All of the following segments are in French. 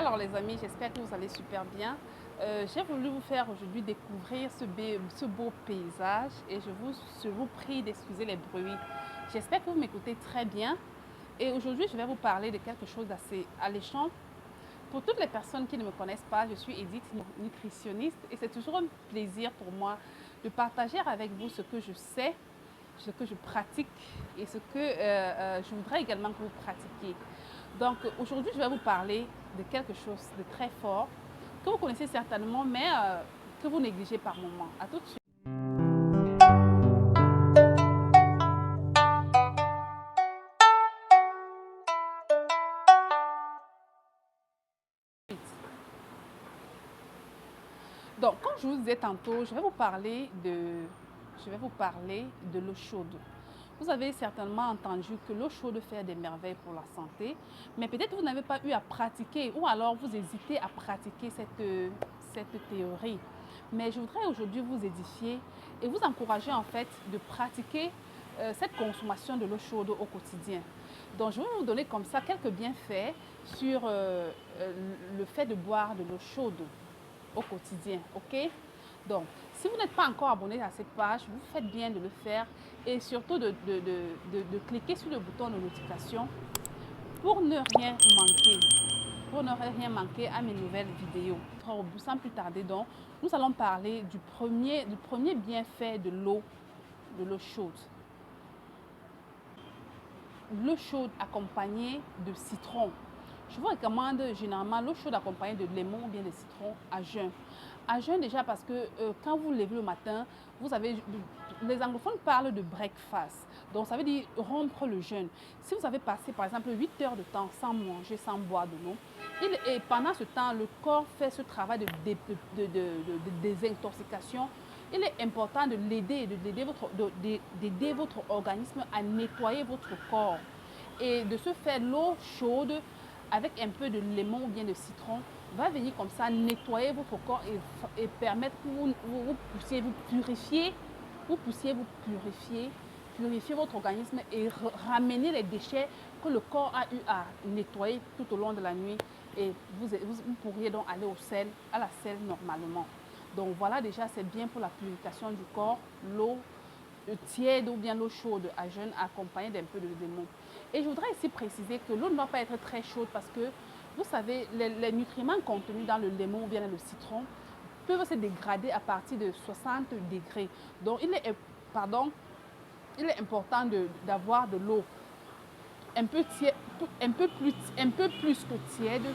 Alors les amis, j'espère que vous allez super bien. J'ai voulu vous faire aujourd'hui découvrir ce beau paysage et je vous prie d'excuser les bruits. J'espère que vous m'écoutez très bien et aujourd'hui je vais vous parler de quelque chose d'assez alléchant. Pour toutes les personnes qui ne me connaissent pas, je suis Edith, nutritionniste, et c'est toujours un plaisir pour moi de partager avec vous ce que je sais, ce que je pratique et ce que je voudrais également que vous pratiquiez. Donc aujourd'hui, je vais vous parler de quelque chose de très fort que vous connaissez certainement, mais que vous négligez par moment. À tout de suite. Donc, comme je vous disais tantôt, je vais vous parler de l'eau chaude. Vous avez certainement entendu que l'eau chaude fait des merveilles pour la santé, mais peut-être vous n'avez pas eu à pratiquer ou alors vous hésitez à pratiquer cette théorie. Mais je voudrais aujourd'hui vous édifier et vous encourager en fait de pratiquer cette consommation de l'eau chaude au quotidien. Donc, je vais vous donner comme ça quelques bienfaits sur le fait de boire de l'eau chaude au quotidien, ok? Donc, si vous n'êtes pas encore abonné à cette page, vous faites bien de le faire et surtout de cliquer sur le bouton de notification pour ne rien manquer, à mes nouvelles vidéos. Sans plus tarder, donc, nous allons parler du premier bienfait de l'eau chaude. L'eau chaude accompagnée de citron. Je vous recommande généralement l'eau chaude accompagnée de lemon ou bien de citron à jeun. À jeun déjà parce que quand vous levez le matin, vous avez, les anglophones parlent de breakfast. Donc ça veut dire rompre le jeûne. Si vous avez passé par exemple 8 heures de temps sans manger, sans boire de l'eau, et pendant ce temps, le corps fait ce travail de désintoxication. Il est important de d'aider votre organisme à nettoyer votre corps. Et de ce fait, l'eau chaude avec un peu de lemon ou bien de citron va venir comme ça nettoyer votre corps et permettre que vous puissiez purifier votre organisme et ramener les déchets que le corps a eu à nettoyer tout au long de la nuit. Et vous pourriez donc aller à la selle normalement. Donc voilà, déjà c'est bien pour la purification du corps, l'eau tiède ou bien l'eau chaude à jeun accompagnée d'un peu de lemon. Et je voudrais ici préciser que l'eau ne doit pas être très chaude parce que vous savez, les nutriments contenus dans le lemon ou bien dans le citron peuvent se dégrader à partir de 60 degrés. Donc il est important d'avoir de l'eau un peu plus que tiède,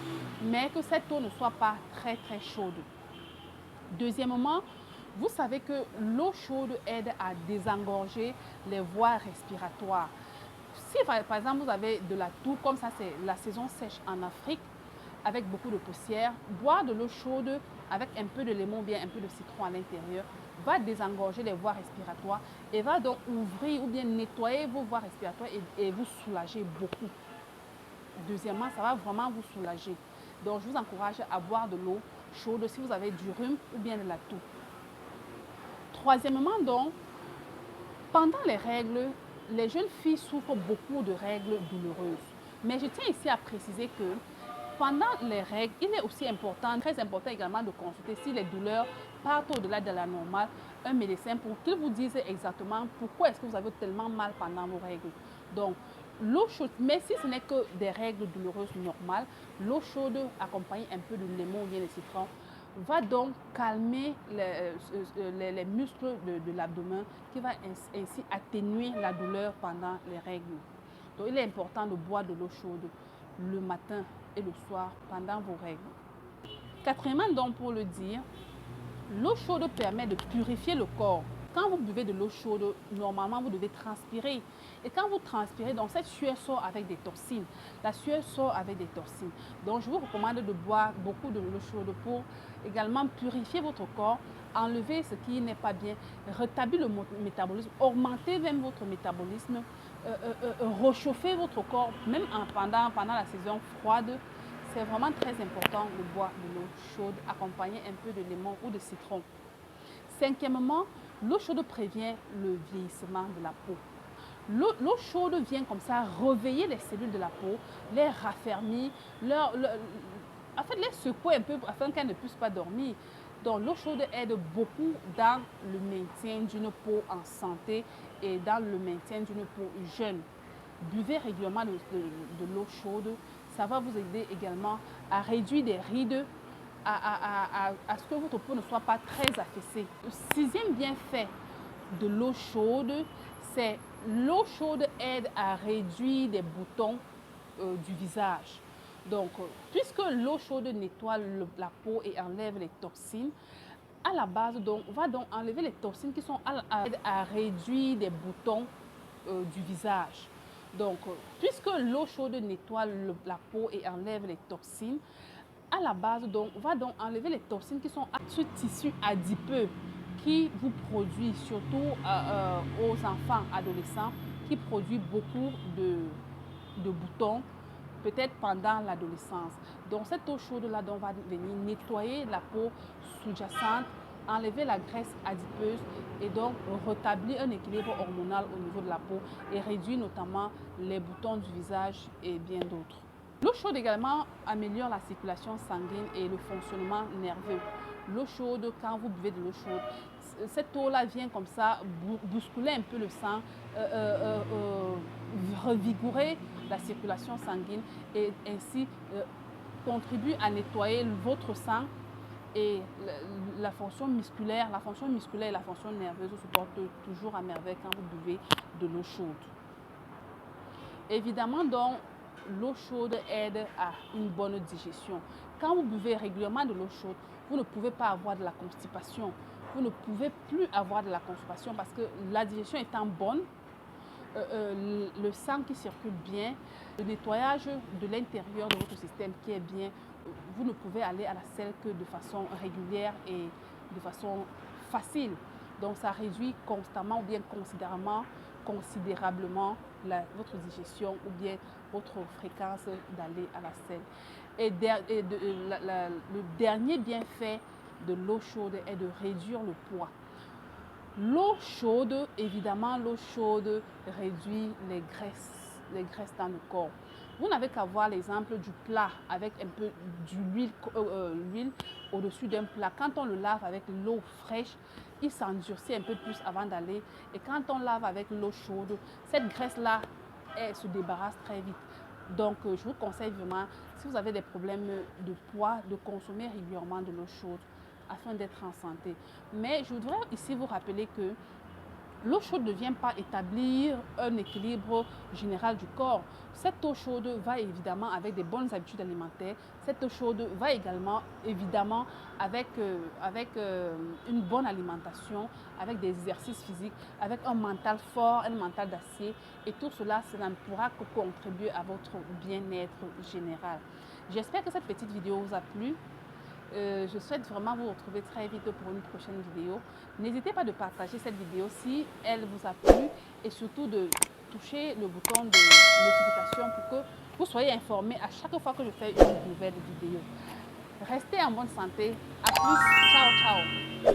mais que cette eau ne soit pas très très chaude. Deuxièmement, vous savez que l'eau chaude aide à désengorger les voies respiratoires. Si par exemple vous avez de la toux, comme ça c'est la saison sèche en Afrique, avec beaucoup de poussière, boire de l'eau chaude avec un peu de lemon ou bien un peu de citron à l'intérieur va désengorger les voies respiratoires et va donc ouvrir ou bien nettoyer vos voies respiratoires et vous soulager beaucoup. Deuxièmement, ça va vraiment vous soulager. Donc je vous encourage à boire de l'eau chaude si vous avez du rhume ou bien de la toux. Troisièmement, donc, pendant les règles, les jeunes filles souffrent beaucoup de règles douloureuses. Mais je tiens ici à préciser que pendant les règles, il est aussi important, très important également de consulter si les douleurs partent au-delà de la normale, un médecin pour qu'il vous dise exactement pourquoi est-ce que vous avez tellement mal pendant vos règles. Donc, l'eau chaude, mais si ce n'est que des règles douloureuses normales, l'eau chaude accompagnée un peu de lemon ou bien de citron va donc calmer les muscles de l'abdomen qui va ainsi atténuer la douleur pendant les règles. Donc il est important de boire de l'eau chaude le matin et le soir pendant vos règles. Quatrièmement, donc pour le dire, l'eau chaude permet de purifier le corps. Quand vous buvez de l'eau chaude, normalement vous devez transpirer. Et quand vous transpirez, donc cette sueur sort avec des toxines. La sueur sort avec des toxines. Donc je vous recommande de boire beaucoup de l'eau chaude pour également purifier votre corps, enlever ce qui n'est pas bien, rétablir le métabolisme, augmenter même votre métabolisme, réchauffer votre corps, même pendant la saison froide. C'est vraiment très important de boire de l'eau chaude accompagnée un peu de lemon ou de citron. Cinquièmement, l'eau chaude prévient le vieillissement de la peau. L'eau chaude vient comme ça réveiller les cellules de la peau, les raffermir, en fait les secouer un peu afin qu'elle ne puisse pas dormir. Donc l'eau chaude aide beaucoup dans le maintien d'une peau en santé et dans le maintien d'une peau jeune. Buvez régulièrement de l'eau chaude. Ça va vous aider également à réduire des rides, à ce que votre peau ne soit pas très affaissée. Le sixième bienfait de l'eau chaude, c'est l'eau chaude aide à réduire des boutons du visage. Donc, puisque l'eau chaude nettoie la peau et enlève les toxines, à la base, va donc enlever les toxines qui sont à réduire des boutons du visage. Donc, puisque l'eau chaude nettoie la peau et enlève les toxines, à la base, va donc enlever les toxines qui sont à ce tissu adipeux qui vous produit, surtout aux enfants, adolescents, qui produit beaucoup de boutons, peut-être pendant l'adolescence. Donc cette eau chaude-là va venir nettoyer la peau sous-jacente, enlever la graisse adipeuse et donc rétablir un équilibre hormonal au niveau de la peau et réduire notamment les boutons du visage et bien d'autres. L'eau chaude également améliore la circulation sanguine et le fonctionnement nerveux. L'eau chaude, quand vous buvez de l'eau chaude, cette eau-là vient comme ça bousculer un peu le sang, revigorer la circulation sanguine et ainsi contribue à nettoyer votre sang et la fonction musculaire et la fonction nerveuse se portent toujours à merveille quand vous buvez de l'eau chaude. Évidemment, donc, l'eau chaude aide à une bonne digestion. Quand vous buvez régulièrement de l'eau chaude, vous ne pouvez pas avoir de la constipation. Vous ne pouvez plus avoir de la constipation parce que la digestion étant bonne, le sang qui circule bien, le nettoyage de l'intérieur de votre système qui est bien, vous ne pouvez aller à la selle que de façon régulière et de façon facile. Donc ça réduit constamment ou bien considérablement votre digestion ou bien votre fréquence d'aller à la selle. Et le dernier bienfait de l'eau chaude est de réduire le poids. L'eau chaude, évidemment, l'eau chaude réduit les graisses dans le corps. Vous n'avez qu'à voir l'exemple du plat avec un peu d'huile au-dessus d'un plat. Quand on le lave avec l'eau fraîche, il s'endurcit un peu plus avant d'aller. Et quand on lave avec l'eau chaude, cette graisse-là, elle se débarrasse très vite. Donc, je vous conseille vraiment, si vous avez des problèmes de poids, de consommer régulièrement de l'eau chaude afin d'être en santé. Mais je voudrais ici vous rappeler que l'eau chaude ne vient pas établir un équilibre général du corps. Cette eau chaude va évidemment avec des bonnes habitudes alimentaires. Cette eau chaude va également évidemment avec une bonne alimentation, avec des exercices physiques, avec un mental fort, un mental d'acier. Et tout cela ne pourra que contribuer à votre bien-être général. J'espère que cette petite vidéo vous a plu. Je souhaite vraiment vous retrouver très vite pour une prochaine vidéo. N'hésitez pas de partager cette vidéo si elle vous a plu et surtout de toucher le bouton de notification pour que vous soyez informés à chaque fois que je fais une nouvelle vidéo. Restez en bonne santé. À plus. Ciao, ciao.